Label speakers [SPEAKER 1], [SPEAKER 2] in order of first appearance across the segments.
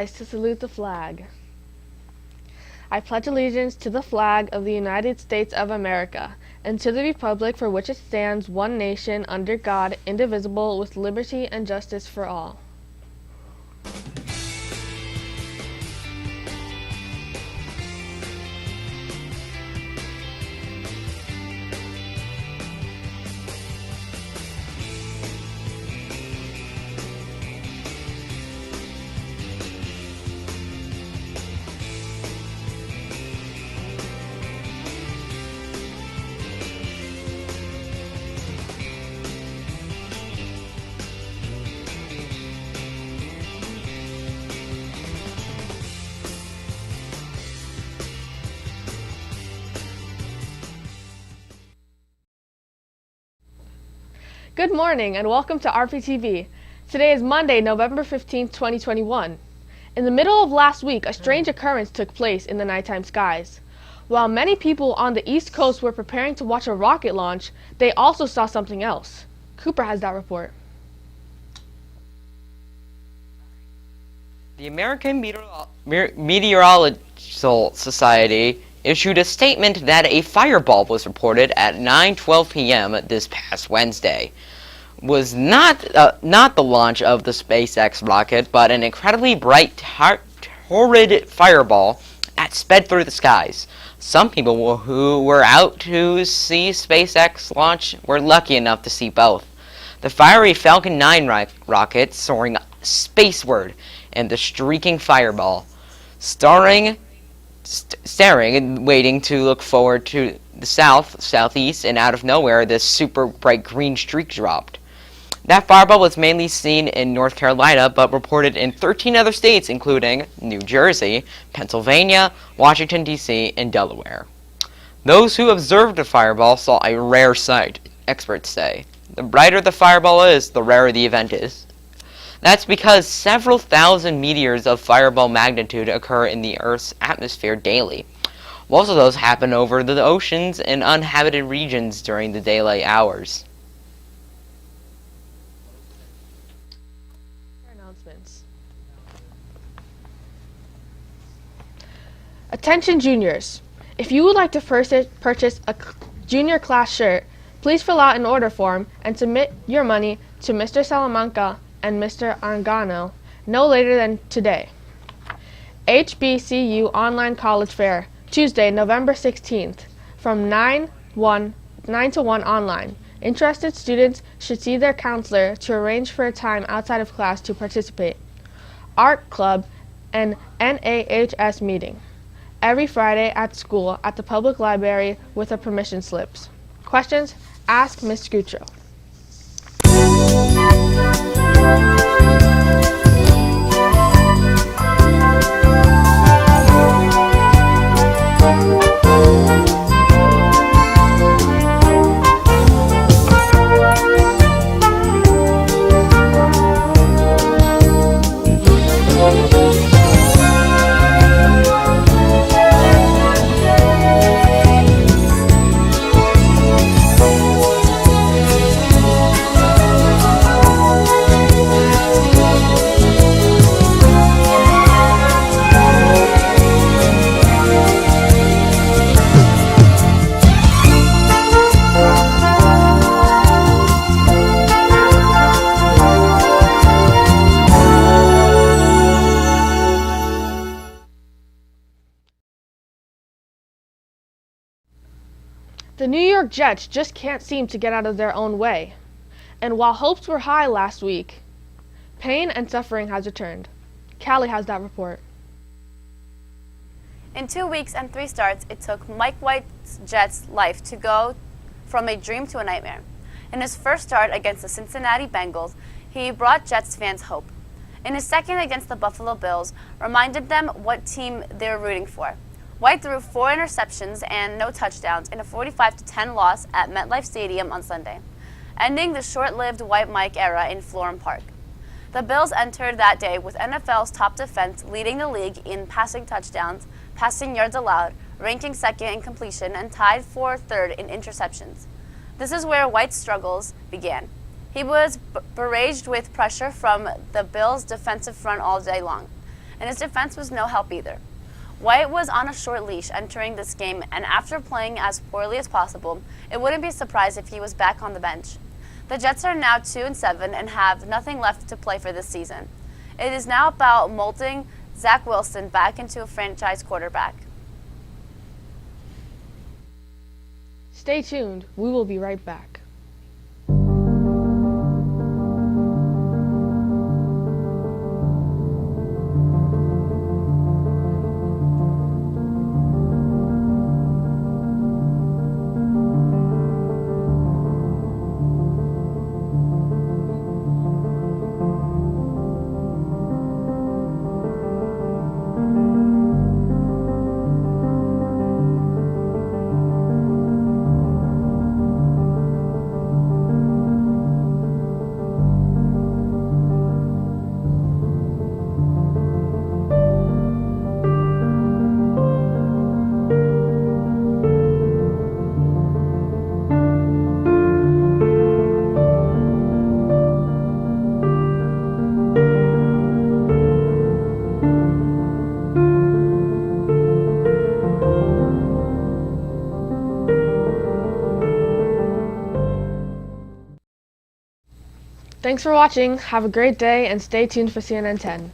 [SPEAKER 1] rise to salute the flag. I pledge allegiance to the flag of the United States of America, and to the republic for which it stands, one nation, under God, indivisible, with liberty and justice for all. Good morning and welcome to RPtv. Today is Monday, November 15th, 2021. In the middle of last week, a strange occurrence took place in the nighttime skies. While many people on the East Coast were preparing to watch a rocket launch, they also saw something else. Cooper has that report.
[SPEAKER 2] The American Meteorological Society issued a statement that a fireball was reported at 9:12 p.m. this past Wednesday. Was not the launch of the SpaceX rocket, but an incredibly bright, torrid fireball that sped through the skies. Some people who were out to see SpaceX launch were lucky enough to see both. The fiery Falcon 9 rocket soaring spaceward and the streaking fireball, staring and waiting to look forward to the southeast, and out of nowhere, this super bright green streak dropped. That fireball was mainly seen in North Carolina, but reported in 13 other states, including New Jersey, Pennsylvania, Washington, D.C., and Delaware. Those who observed the fireball saw a rare sight, experts say. The brighter the fireball is, the rarer the event is. That's because several thousand meteors of fireball magnitude occur in the Earth's atmosphere daily. Most of those happen over the oceans and uninhabited regions during the daylight hours.
[SPEAKER 1] Announcements. Attention juniors. If you would like to purchase a junior class shirt, please fill out an order form and submit your money to Mr. Salamanca and Mr. Argano no later than today. HBCU Online College Fair, Tuesday, November 16th, from 9 to 1 online. Interested students should see their counselor to arrange for a time outside of class to participate. Art Club and NAHS meeting. Every Friday at school at the public library with a permission slips. Questions? Ask Ms. Gutro. The New York Jets just can't seem to get out of their own way. And while hopes were high last week, pain and suffering has returned. Callie has that report.
[SPEAKER 3] In 2 weeks and 3 starts, it took Mike White's Jets' life to go from a dream to a nightmare. In his first start against the Cincinnati Bengals, he brought Jets fans hope. In his second against the Buffalo Bills, reminded them what team they were rooting for. White threw 4 interceptions and no touchdowns in a 45-10 loss at MetLife Stadium on Sunday, ending the short-lived White Mike era in Florham Park. The Bills entered that day with NFL's top defense leading the league in passing touchdowns, passing yards allowed, ranking second in completion, and tied for third in interceptions. This is where White's struggles began. He was barraged with pressure from the Bills' defensive front all day long. and his defense was no help either. White was on a short leash entering this game, and after playing as poorly as possible, it wouldn't be surprised if he was back on the bench. The Jets are now 2-7 and have nothing left to play for this season. It is now about molding Zach Wilson back into a franchise quarterback.
[SPEAKER 1] Stay tuned. We will be right back. Thanks for watching. Have a great day and stay tuned for CNN 10.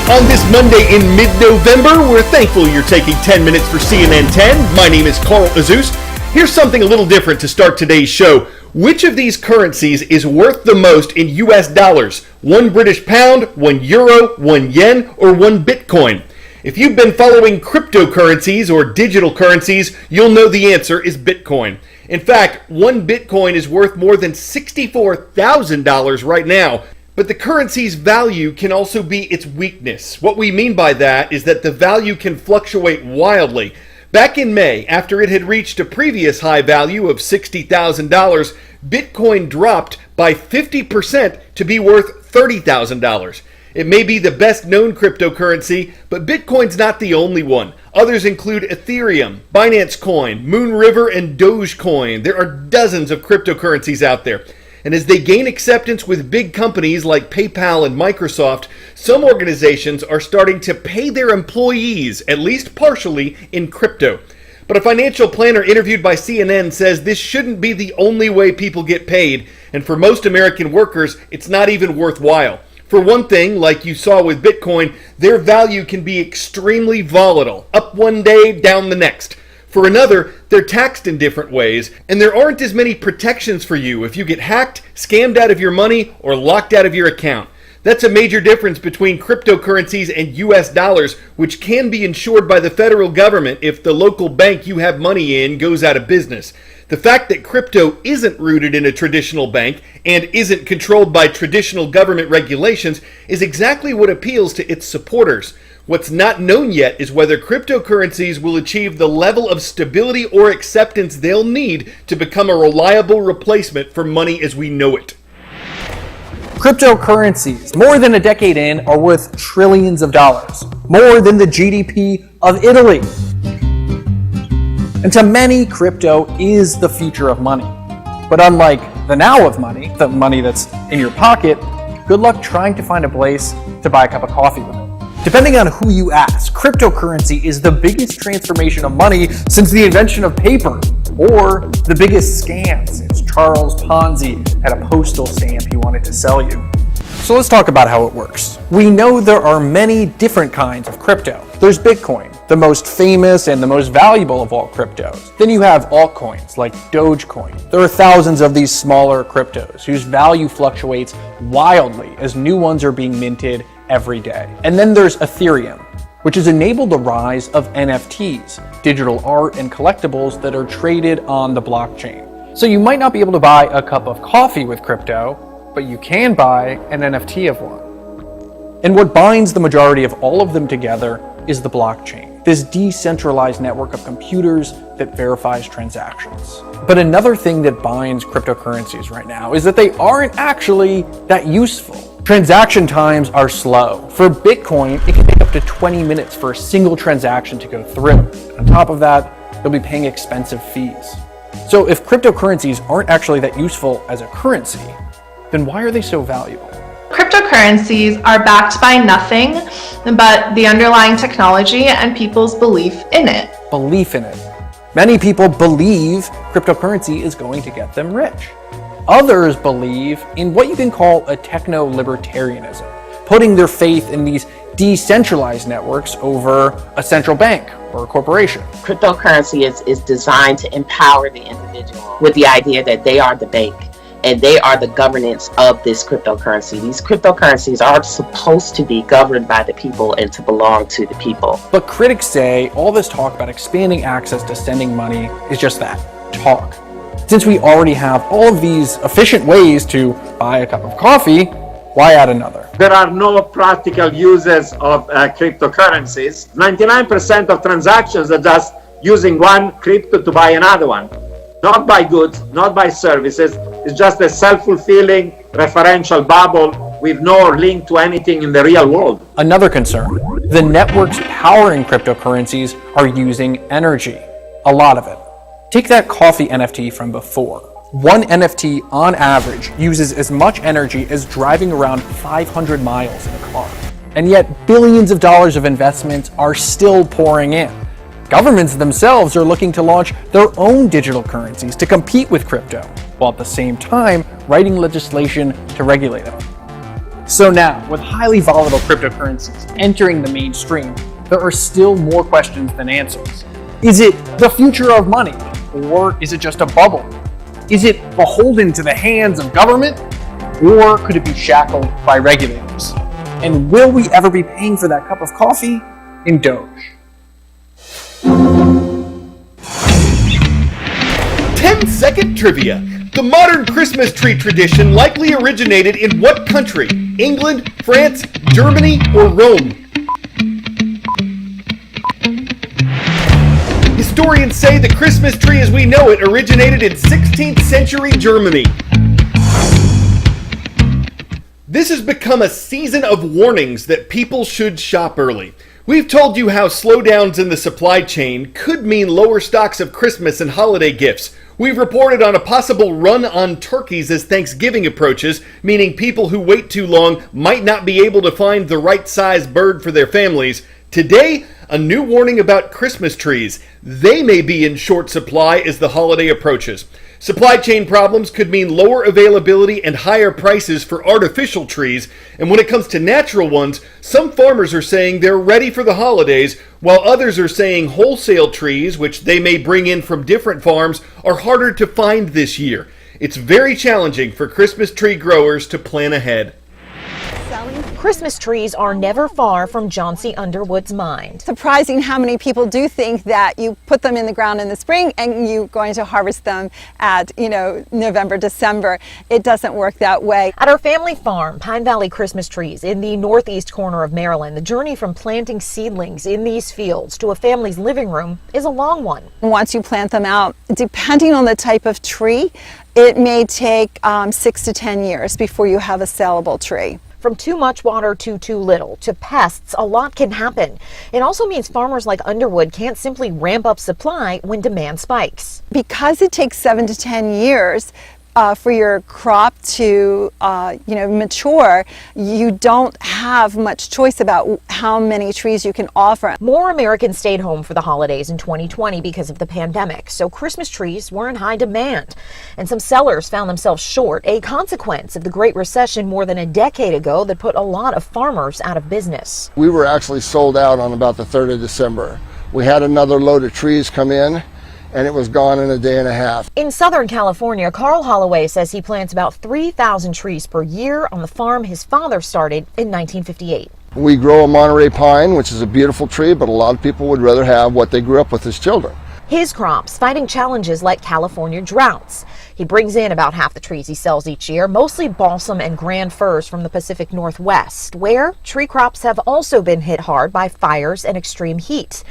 [SPEAKER 4] On this Monday in mid-November, we're thankful you're taking 10 minutes for CNN 10. My name is Carl Azus. Here's something a little different to start today's show. Which of these currencies is worth the most in US dollars? 1 British pound, 1 euro, 1 yen, or 1 Bitcoin? If you've been following cryptocurrencies or digital currencies, you'll know the answer is Bitcoin. In fact, 1 Bitcoin is worth more than $64,000 right now. But the currency's value can also be its weakness. What we mean by that is that the value can fluctuate wildly. Back in May, after it had reached a previous high value of $60,000, Bitcoin dropped by 50% to be worth $30,000. It may be the best known cryptocurrency, but Bitcoin's not the only one. Others include Ethereum, Binance Coin, Moonriver, and Dogecoin. There are dozens of cryptocurrencies out there. And as they gain acceptance with big companies like PayPal and Microsoft, some organizations are starting to pay their employees, at least partially, in crypto. But a financial planner interviewed by CNN says this shouldn't be the only way people get paid, and for most American workers, it's not even worthwhile. For one thing, like you saw with Bitcoin, their value can be extremely volatile, up one day, down the next. For another, they're taxed in different ways, and there aren't as many protections for you if you get hacked, scammed out of your money, or locked out of your account. That's a major difference between cryptocurrencies and US dollars, which can be insured by the federal government if the local bank you have money in goes out of business. The fact that crypto isn't rooted in a traditional bank and isn't controlled by traditional government regulations is exactly what appeals to its supporters. What's not known yet is whether cryptocurrencies will achieve the level of stability or acceptance they'll need to become a reliable replacement for money as we know it.
[SPEAKER 5] Cryptocurrencies, more than a decade in, are worth trillions of dollars, more than the GDP of Italy. And to many, crypto is the future of money. But unlike the now of money, the money that's in your pocket, good luck trying to find a place to buy a cup of coffee with it. Depending on who you ask, cryptocurrency is the biggest transformation of money since the invention of paper, or the biggest scam since Charles Ponzi had a postal stamp he wanted to sell you. So let's talk about how it works. We know there are many different kinds of crypto. There's Bitcoin, the most famous and the most valuable of all cryptos. Then you have altcoins like Dogecoin. There are thousands of these smaller cryptos whose value fluctuates wildly as new ones are being minted every day. And then there's Ethereum, which has enabled the rise of NFTs, digital art and collectibles that are traded on the blockchain. So you might not be able to buy a cup of coffee with crypto, but you can buy an NFT of one. And what binds the majority of all of them together is the blockchain, this decentralized network of computers that verifies transactions. But another thing that binds cryptocurrencies right now is that they aren't actually that useful. Transaction times are slow. For Bitcoin, it can take up to 20 minutes for a single transaction to go through. On top of that, you'll be paying expensive fees. So if cryptocurrencies aren't actually that useful as a currency, then why are they so valuable?
[SPEAKER 6] Cryptocurrencies are backed by nothing but the underlying technology and people's belief in it.
[SPEAKER 5] Belief in it. Many people believe cryptocurrency is going to get them rich. Others believe in what you can call a techno-libertarianism, putting their faith in these decentralized networks over a central bank or a corporation.
[SPEAKER 7] Cryptocurrency is designed to empower the individual with the idea that they are the bank and they are the governance of this cryptocurrency. These cryptocurrencies are supposed to be governed by the people and to belong to the people.
[SPEAKER 5] But critics say all this talk about expanding access to sending money is just that, talk. Since we already have all of these efficient ways to buy a cup of coffee, why add another?
[SPEAKER 8] There are no practical uses of cryptocurrencies. 99% of transactions are just using one crypto to buy another one. Not by goods, not by services. It's just a self-fulfilling referential bubble with no link to anything in the real world.
[SPEAKER 5] Another concern, the networks powering cryptocurrencies are using energy, a lot of it. Take that coffee NFT from before. One NFT on average uses as much energy as driving around 500 miles in a car. And yet billions of dollars of investments are still pouring in. Governments themselves are looking to launch their own digital currencies to compete with crypto, while at the same time writing legislation to regulate them. So now, with highly volatile cryptocurrencies entering the mainstream, there are still more questions than answers. Is it the future of money? Or is it just a bubble? Is it beholden to the hands of government? Or could it be shackled by regulators? And will we ever be paying for that cup of coffee in Doge?
[SPEAKER 4] 10-second trivia. The modern Christmas tree tradition likely originated in what country? England, France, Germany, or Rome? Historians say the Christmas tree as we know it originated in 16th century Germany. This has become a season of warnings that people should shop early. We've told you how slowdowns in the supply chain could mean lower stocks of Christmas and holiday gifts. We've reported on a possible run on turkeys as Thanksgiving approaches, meaning people who wait too long might not be able to find the right size bird for their families. Today, a new warning about Christmas trees. They may be in short supply as the holiday approaches. Supply chain problems could mean lower availability and higher prices for artificial trees, and when it comes to natural ones, some farmers are saying they're ready for the holidays, while others are saying wholesale trees, which they may bring in from different farms, are harder to find this year. It's very challenging for Christmas tree growers to plan ahead.
[SPEAKER 9] Selling Christmas trees are never far from Johnsy Underwood's mind.
[SPEAKER 10] Surprising how many people do think that you put them in the ground in the spring and you're going to harvest them at, November, December. It doesn't work that way.
[SPEAKER 9] At our family farm, Pine Valley Christmas trees in the northeast corner of Maryland, the journey from planting seedlings in these fields to a family's living room is a long one.
[SPEAKER 10] Once you plant them out, depending on the type of tree, it may take 6 to 10 years before you have a sellable tree.
[SPEAKER 9] From too much water to too little to pests, a lot can happen. It also means farmers like Underwood can't simply ramp up supply when demand spikes.
[SPEAKER 10] Because it takes 7 to 10 years for your crop to mature, you don't have much choice about how many trees you can offer.
[SPEAKER 9] More Americans stayed home for the holidays in 2020 because of the pandemic, so Christmas trees were in high demand. And some sellers found themselves short, a consequence of the Great Recession more than a decade ago that put a lot of farmers out of business.
[SPEAKER 11] We were actually sold out on about the 3rd of December. We had another load of trees come in, and it was gone in a day and a half.
[SPEAKER 9] In Southern California, Carl Holloway says he plants about 3,000 trees per year on the farm his father started in 1958.
[SPEAKER 11] We grow a Monterey pine, which is a beautiful tree, but a lot of people would rather have what they grew up with as children.
[SPEAKER 9] His crops fighting challenges like California droughts. He brings in about half the trees he sells each year, mostly balsam and grand firs from the Pacific Northwest, where tree crops have also been hit hard by fires and extreme heat.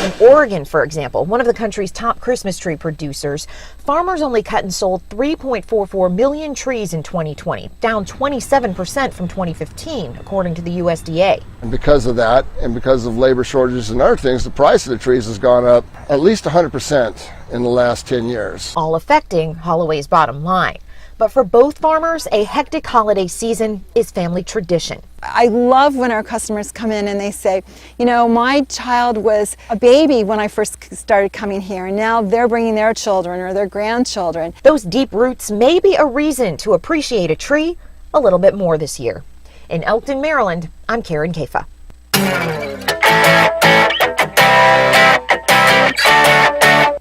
[SPEAKER 9] In Oregon, for example, one of the country's top Christmas tree producers, farmers only cut and sold 3.44 million trees in 2020, down 27% from 2015, according to the USDA.
[SPEAKER 11] And because of that, and because of labor shortages and other things, the price of the trees has gone up at least 100% in the last 10 years.
[SPEAKER 9] All affecting Holloway's bottom line. But for both farmers, a hectic holiday season is family tradition.
[SPEAKER 10] I love when our customers come in and they say, my child was a baby when I first started coming here, and now they're bringing their children or their grandchildren.
[SPEAKER 9] Those deep roots may be a reason to appreciate a tree a little bit more this year. In Elkton, Maryland, I'm Karen Kafa.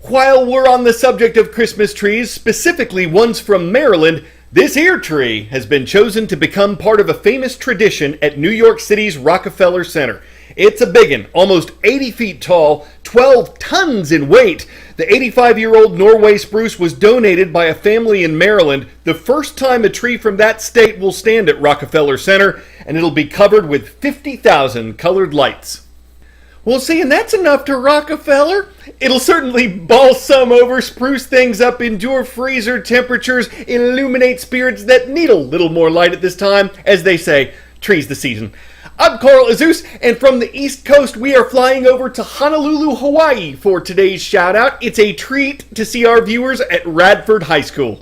[SPEAKER 4] While we're on the subject of Christmas trees, specifically ones from Maryland, this here tree has been chosen to become part of a famous tradition at New York City's Rockefeller Center. It's a biggin', almost 80 feet tall, 12 tons in weight. The 85-year-old Norway spruce was donated by a family in Maryland, the first time a tree from that state will stand at Rockefeller Center, and it'll be covered with 50,000 colored lights. Well, see, and that's enough to Rockefeller. It'll certainly balsam over, spruce things up, endure freezer temperatures, illuminate spirits that need a little more light at this time. As they say, trees the season. I'm Carl Azus, and from the East Coast, we are flying over to Honolulu, Hawaii for today's shout-out. It's a treat to see our viewers at Radford High School.